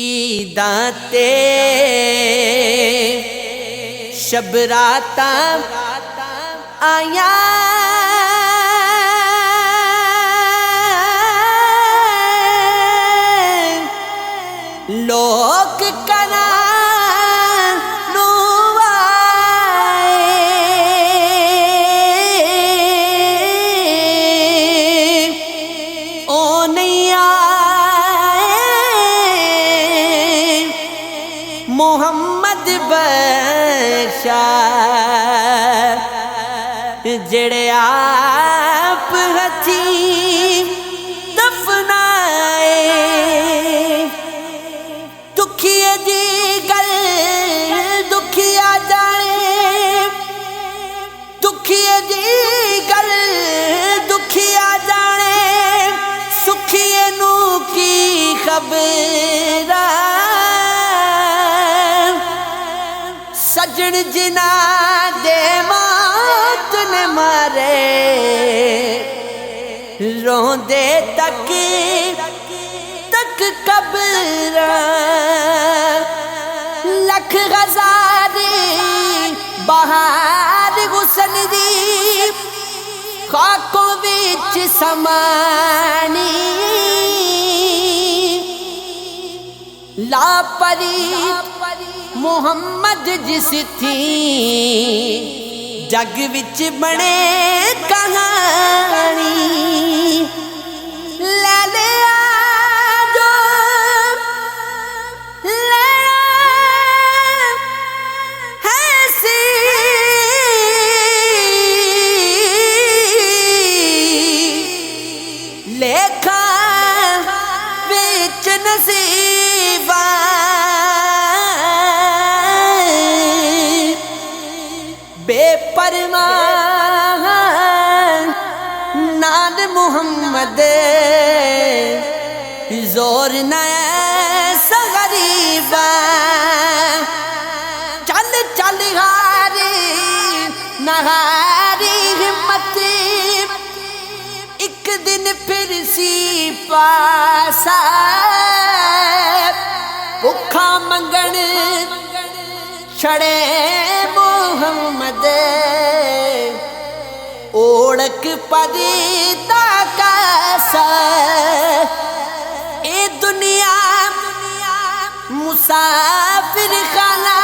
ईदां ते शबरातां आया लोक कना मोहम्मद बख्शा जेड़े आप हथी दफनाए दुखिए दी गल दुखिया जाने दुखिए दी गल दुखिया जाने सुखिए नू की खबर सजन जिना दे मौत ने मारे रोंदे तक तक कब्र लख गजारी बहार हुसन दी खाकों विच समानी लापरी मोहम्मद जिस थी जग विच बने कहानी ले लिया जो लेना है सी लेखा विच नसीबा बेपरवाह नाल मुहम्मद जोर न ऐसा गरीबा चल चल हारी नहारी हिम्मत एक दिन फिर सी पासा भुखा मंगण छड़े मोहम्मद ओढ़क परीदा कैसा ए दुनिया मुसाफिर खाना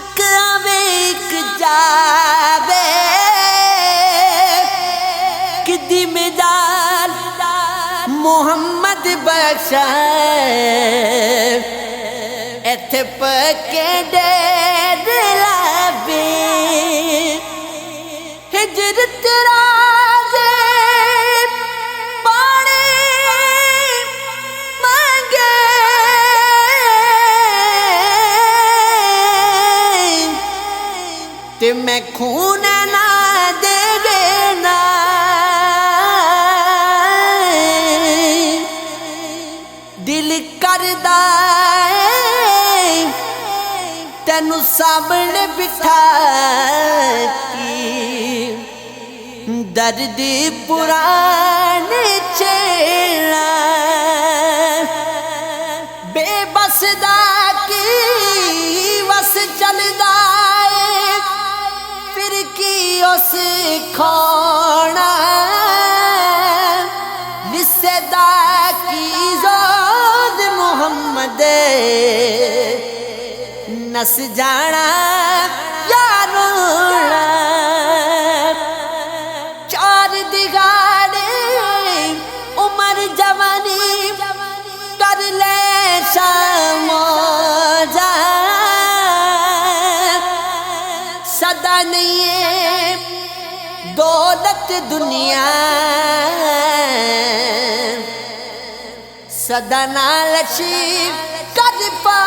एक आवे एक जावे किदी मिजाल मोहम्मद बख्शा एथे पके डेरे लाबे हिजरत राजे पानी मांगे ते मैं खून ना दे देना दिल करदा तेनू सामने बिठा की दर्द पुराने छेड़ा बेबस दा की बस चलदा फिर की उस खोना लिस्सेदा की जोद मोहम्मद नस जाना यारोना चार दिगाड़े उमर जवानी कर ले शामोजा सदा नहीं दौलत दुनिया सदा नालची कर पा